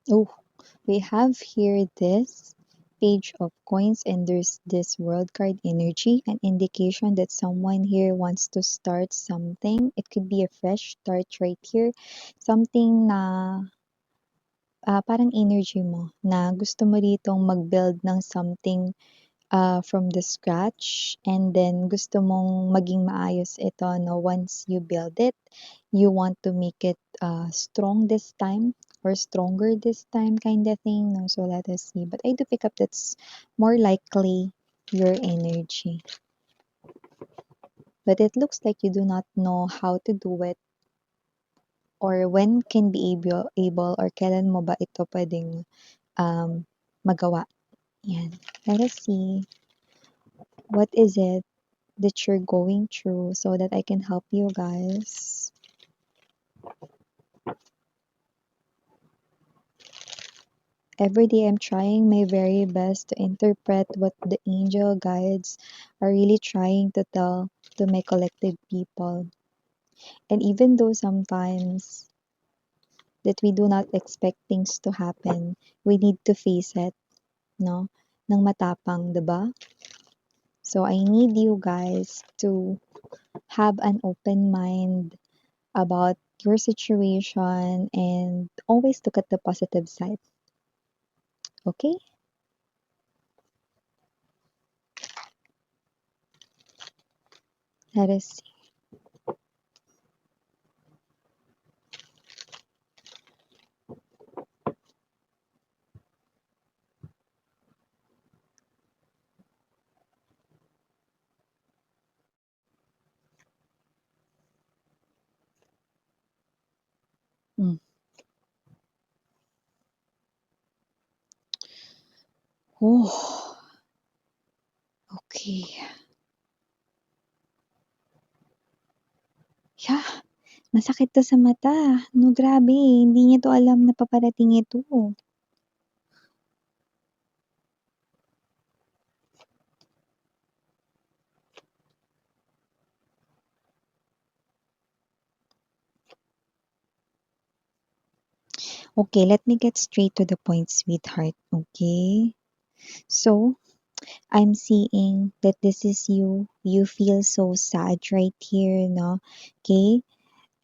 Oh, we have here this page of coins and there's this world card energy, an indication that someone here wants to start something. It could be a fresh start right here. Something na parang energy mo na gusto mo ditong mag-build ng something from the scratch and then gusto mong maging maayos ito no once you build it. You want to make it strong this time or stronger this time kind of thing. No? So let us see. But I do pick up that's more likely your energy. But it looks like you do not know how to do it or when can be able or kailan mo ba ito pwedeng magawa. Yan. Let us see. What is it that you're going through so that I can help you guys? Every day I'm trying my very best to interpret what the angel guides are really trying to tell to my collective people. And even though sometimes that we do not expect things to happen, we need to face it, no? Nang matapang, 'di ba? So I need you guys to have an open mind about your situation and always look at the positive side. Okay? Let us see. Mm. Oh, okay. Yeah, masakit to sa mata. No, grabe. Hindi niya to alam na paparating ito. Okay, let me get straight to the point, sweetheart. Okay? So, I'm seeing that this is you. You feel so sad right here, no? Okay?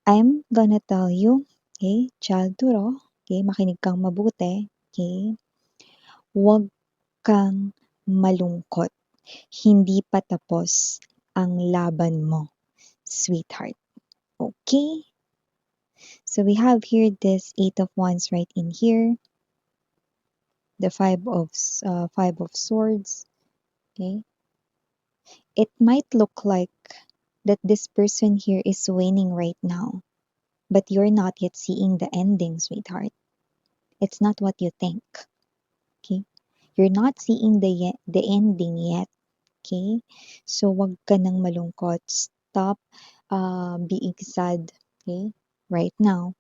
I'm gonna tell you, okay, child duro, okay, makinig kang mabuti, okay? Huwag kang malungkot. Hindi pa tapos ang laban mo, sweetheart. Okay? So we have here this Eight of Wands right in here, the Five of Swords. Okay? It might look like that this person here is winning right now, but you're not yet seeing the ending, sweetheart. It's not what you think. Okay? You're not seeing the ending yet. Okay? So wag ka nang malungkot. Stop being sad. Okay? Right now.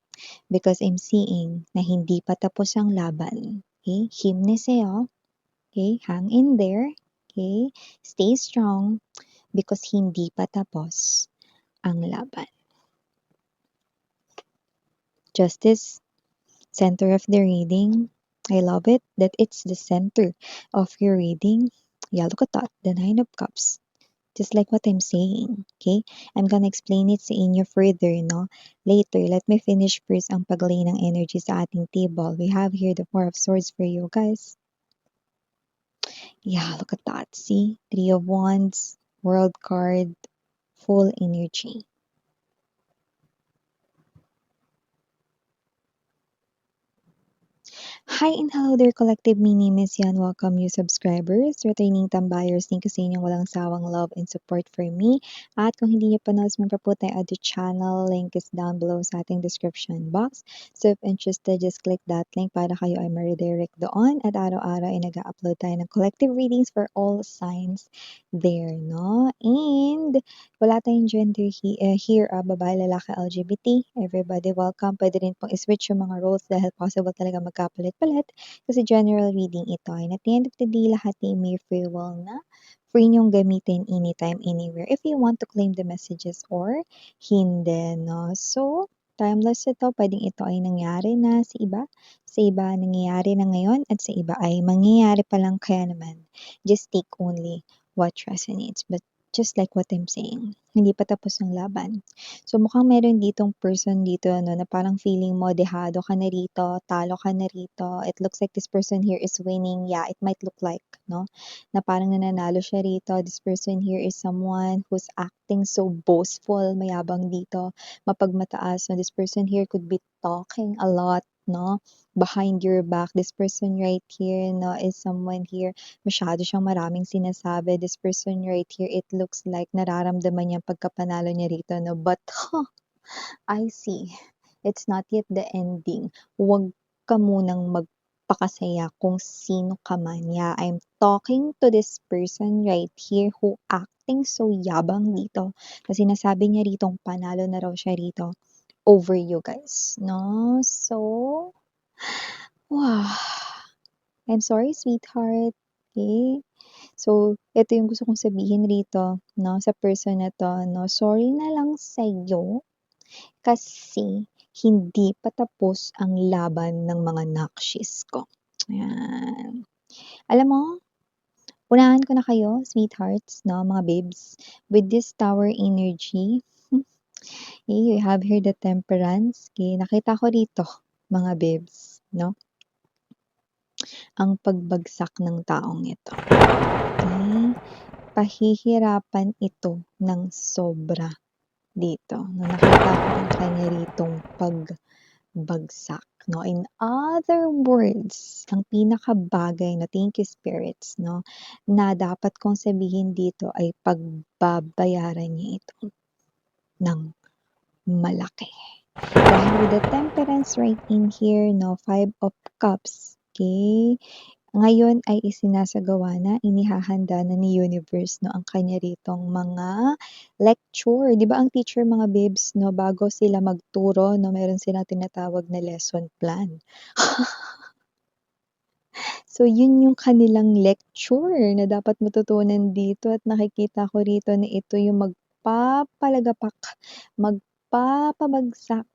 Because I'm seeing na hindi pa tapos ang laban. Okay? Himneseo. Okay? Hang in there. Okay? Stay strong because hindi pa tapos ang laban. Justice, center of the reading. I love it that it's the center of your reading. Yeah, look at that. The Nine of Cups. Just like what I'm saying, okay? I'm gonna explain it sa inyo further, no? Later, let me finish first ang paglay ng energy sa ating table. We have here the Four of Swords for you guys. Yeah, look at that. See? Three of Wands, World card, full energy. Hi and hello there, collective. My name is Yan. Welcome you subscribers, returning tambayers. Thank you sa inyong walang sawang love and support for me. At kung hindi niyo pa na-subscribe pa po tayo at the channel, link is down below sa ating description box. So if interested, just click that link para kayo ay ma-redirect doon. At araw-araw ay nag-upload tayo ng collective readings for all signs there, no? And wala tayong gender here, babae, lalaki, LGBT. Everybody welcome. Pwede rin pong i-switch yung mga roles dahil possible talaga magkapalit-palit kasi general reading ito. And at the end of the day, lahat ay may free will na free niyong gamitin anytime, anywhere if you want to claim the messages or hindi, no? So, timeless ito, puwedeng ito ay nangyari na sa iba nangyayari na ngayon at sa iba ay mangyayari pa lang kaya naman just take only what resonates. But just like what I'm saying, hindi pa tapos ang laban. So, mukhang meron ditong person dito ano, na parang feeling mo dehado ka na rito, talo ka na rito. It looks like this person here is winning. Yeah, it might look like, 'no, na parang nananalo siya rito. This person here is someone who's acting so boastful, mayabang dito, mapagmataas. So, this person here could be talking a lot, 'no, behind your back. This person right here, 'no, is someone here masyado siyang maraming sinasabi. This person right here, it looks like nararamdaman niya pagkapanalo niya rito, no? But, I see. It's not yet the ending. Huwag ka munang magpakasaya kung sino ka man. Yeah, I'm talking to this person right here who acting so yabang dito. Kasi nasabi niya ritong panalo na raw siya rito over you guys, no? So, wow. I'm sorry, sweetheart. Okay? So, ito yung gusto kong sabihin rito, 'no, sa person na 'to, 'no. Sorry na lang sa'yo kasi hindi pa tapos ang laban ng mga nakshis ko. Ayan. Alam mo, unahan ko na kayo, sweethearts, 'no, mga babes, with this tower energy. You have here the temperance. Okay, nakita ko rito, mga babes, 'no, ang pagbagsak ng taong ito. Okay? Pahihirapan ito ng sobra dito. No, nakita ko ang kanya ritong pagbagsak. No? In other words, ang pinakabagay na thank you spirits, no, na dapat kong sabihin dito ay pagbabayaran niya ito ng malaki. Dahil with the temperance right in here, no, 5 of Cups, okay, ngayon ay isinasagawa na, inihahanda na ni universe, 'no, ang kanya ritong mga lecture. 'Di ba ang teacher mga babes, 'no, bago sila magturo, 'no, meron silang tinatawag na lesson plan. So, yun yung kanilang lecture na dapat matutunan dito at nakikita ko rito na ito yung magpapalagapak, magpapabagsak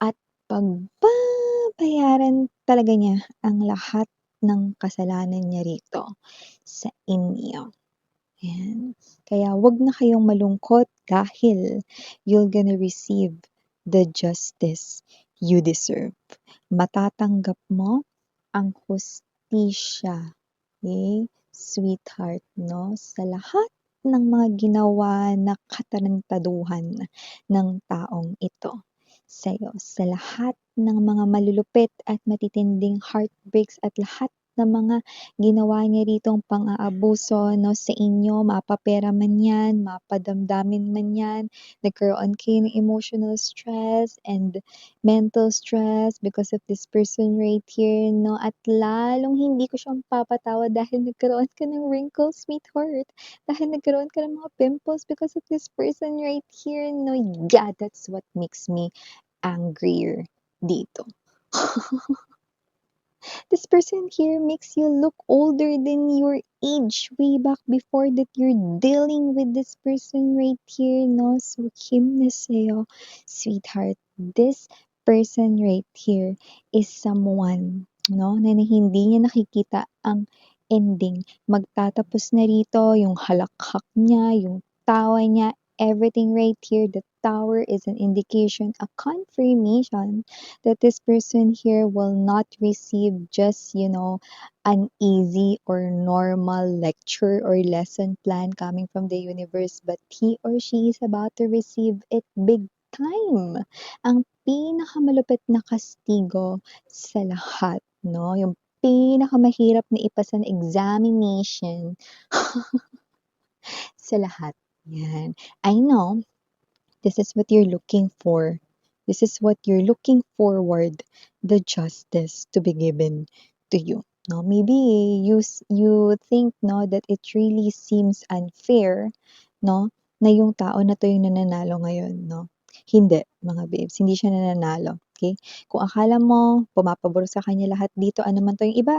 at pagbabayaran talaga niya ang lahat ng kasalanan niya rito sa inyo. Ayan. Kaya wag na kayong malungkot dahil you're gonna receive the justice you deserve. Matatanggap mo ang hustisya, okay, sweetheart, 'no, sa lahat ng mga ginawa na katarantaduhan ng taong ito sa'yo, sa lahat ng mga malulupit at matitinding heartbreaks at lahat ng mga ginawa niya ritong pang-aabuso, 'no, sa inyo, mapapera man 'yan, mapadamdamin man 'yan, nagkaroon kayo ng emotional stress and mental stress because of this person right here, 'no, at lalong hindi ko siya mapapatawad dahil nagkaroon ka ng wrinkles, sweetheart, dahil nagkaroon ka ng mga pimples because of this person right here, 'no. Yeah, that's what makes me angrier dito. This person here makes you look older than your age way back before that you're dealing with this person right here, no? So, him na sa'yo, sweetheart. This person right here is someone, no, na hindi niya nakikita ang ending. Magtatapos na rito yung halakhak niya, yung tawa niya, everything right here. The tower is an indication, a confirmation that this person here will not receive just, an easy or normal lecture or lesson plan coming from the universe, but he or she is about to receive it big time. Ang pinakamalupit na kastigo sa lahat, no? Yung pinakamahirap na ipasa na examination sa lahat. Yan. I know this is what you're looking for. This is what you're looking forward, the justice to be given to you. No, maybe you think, no, that it really seems unfair, no, na yung tao na to yung nananalo ngayon, no. Hindi, mga babes, hindi siya nananalo. Okay? Kung akala mo pumapabor sa kanya lahat dito, ano man to yung iba,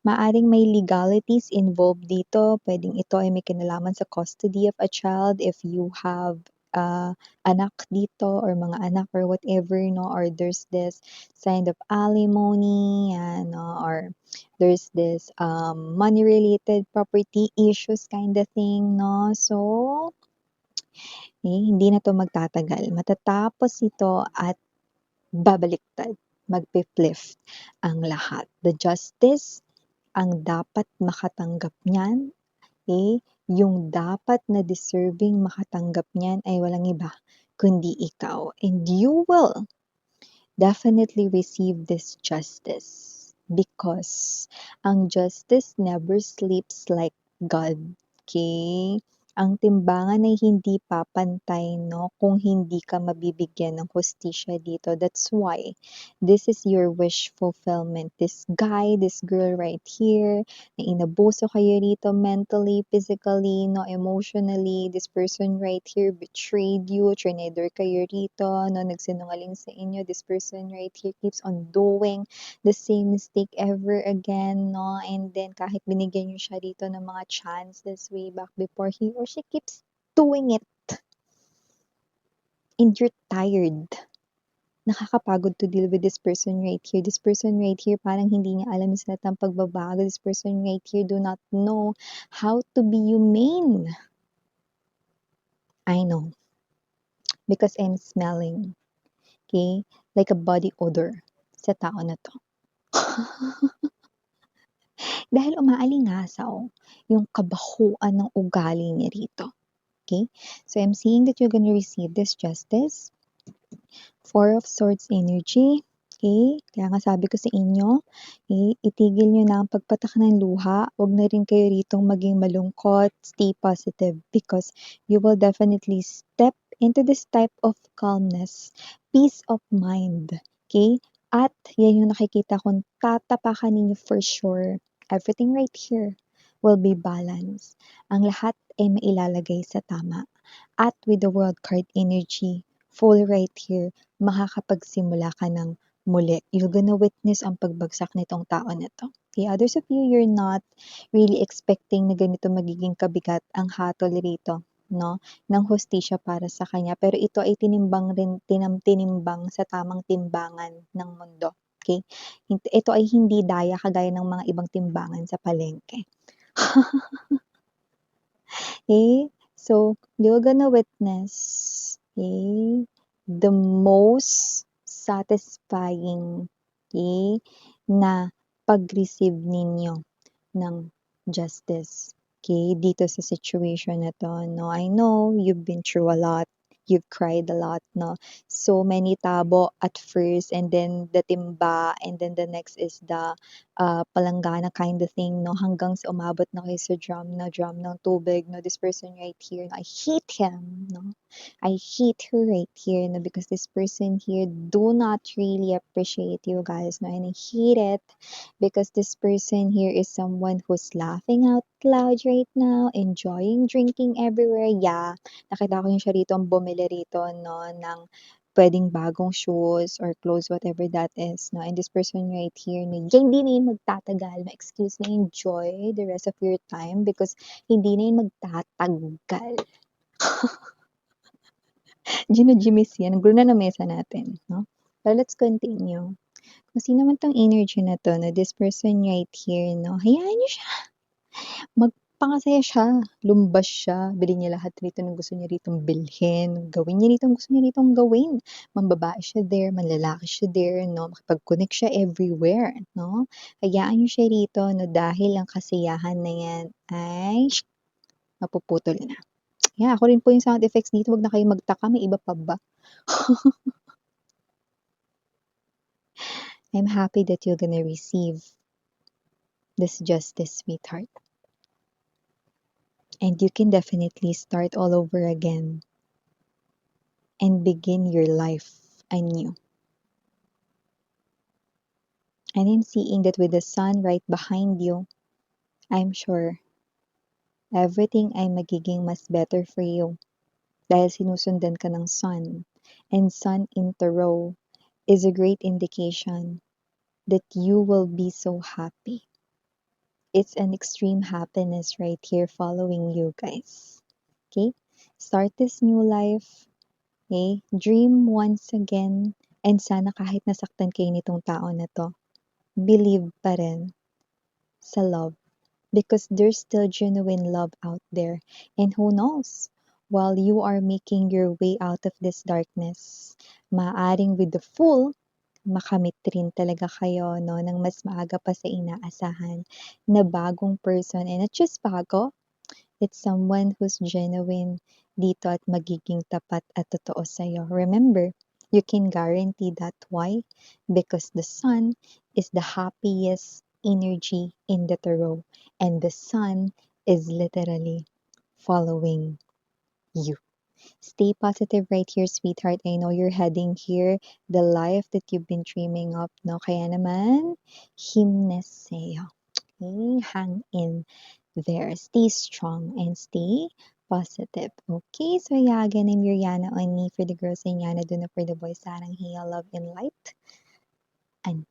maaring may legalities involved dito. Pwedeng ito ay may kinalaman sa custody of a child if you have anak dito or mga anak or whatever, no, or there's this sign of alimony, or there's this money related property issues kind of thing, no. So hindi na 'to magtatagal. Matatapos ito at babaliktad, magfi-flip ang lahat. The justice ang dapat makatanggap niyan, yung dapat na deserving makatanggap niyan ay walang iba kundi ikaw. And you will definitely receive this justice because ang justice never sleeps like God. Okay? Ang timbangan ay hindi papantay, no, kung hindi ka mabibigyan ng hustisya dito. That's why this is your wish fulfillment. This guy, this girl right here, na inabuso kayo rito mentally, physically, no, emotionally. This person right here betrayed you, trineder kayo rito, no, nagsinungaling sa inyo. This person right here keeps on doing the same mistake ever again, no, and then kahit binigyan nyo siya rito ng mga chances way back before, he or she keeps doing it. And you're tired. Nakakapagod to deal with this person right here. This person right here, parang hindi niya alam yung salitang pagbabago. This person right here do not know how to be humane. I know. Because I'm smelling, okay, like a body odor sa tao na to. Dahil umaalingasaw yung kabahuan ng ugali niya rito. Okay? So I'm seeing that you're gonna receive this justice. Four of Swords energy. Okay? Kaya nga sabi ko sa inyo, itigil nyo na ang pagpatak ng luha. Huwag na rin kayo ritong maging malungkot. Stay positive because you will definitely step into this type of calmness, peace of mind. Okay? At yan yung nakikita kong tatapakan ninyo for sure. Everything right here will be balanced. Ang lahat ay mailalagay sa tama. At with the World card energy, full right here, makakapagsimula ka ng muli. You're gonna witness ang pagbagsak nitong tao na to. Okay, others of you, you're not really expecting na ganito magiging kabigat ang hatol rito, no, ng hustisya para sa kanya. Pero ito ay tinimbang rin, tinimbang sa tamang timbangan ng mundo. Okay? Ito ay hindi daya kagaya ng mga ibang timbangan sa palengke. Okay? So, you're gonna witness, okay, the most satisfying, okay, na pag-receive ninyo ng justice. Okay, dito sa situation na to, no, I know you've been through a lot. You've cried a lot, no? So many tabo at first, and then the timba, and then the next is the palanggana kind of thing, no? Hanggang sa umabot na kayo sa drum ng tubig, no? This person right here, no? I hate him, no? I hate her right here, no? Because this person here do not really appreciate you guys, no? And I hate it because this person here is someone who's laughing out loud right now, enjoying drinking everywhere. Yeah, nakita ko yung siya rito ang bumili rito, no, ng pwedeng bagong shoes or clothes, whatever that is, no? And this person right here, no, hindi na yun magtatagal. Ma-excuse na enjoy the rest of your time because hindi na yun magtatagal. Gino-gimis yan. Ang gulo na ng mesa natin, no? But let's continue. Kung sino man tong energy na to, no, this person right here, no, hayaan nyo siya. Magpakasaya siya, lumbas siya, bilhin niya lahat rito ng gusto niya ritong bilhin, gawin niya rito ang gusto niya ritong gawin. Mambabae siya there, manlalaki siya there, no, makipag-connect siya everywhere, no. Hayaan niyo siya rito, no, dahil ang kasiyahan na yan ay mapuputol na. Yeah, ako rin po yung sound effects dito, wag na kayo magtaka, may iba pa ba? I'm happy that you're gonna receive this justice, sweetheart. And you can definitely start all over again and begin your life anew. And I'm seeing that with the sun right behind you, I'm sure everything ay magiging mas better for you dahil sinusundan ka ng sun. And sun in Tarot is a great indication that you will be so happy. It's an extreme happiness right here following you guys. Okay? Start this new life, okay? Dream once again, and sana kahit nasaktan kayo nitong tao na 'to, believe pa rin sa love because there's still genuine love out there. And who knows, while you are making your way out of this darkness, maaring with the full makamit rin talaga kayo 'no, ng mas maaga pa sa inaasahan na bagong person and not just bago, it's someone who's genuine dito at magiging tapat at totoo sa'yo. Remember, you can guarantee that. Why? Because the sun is the happiest energy in the tarot and the sun is literally following you. Stay positive right here, sweetheart. I know you're heading here, the life that you've been dreaming of, no? Kaya naman, himnes sa'yo. Okay? Hang in there. Stay strong and stay positive. Okay? So, yeah, again, I'm Yuriana Oni for the girls and Yana Duna for the boys. Sarang hiya, love and light. And,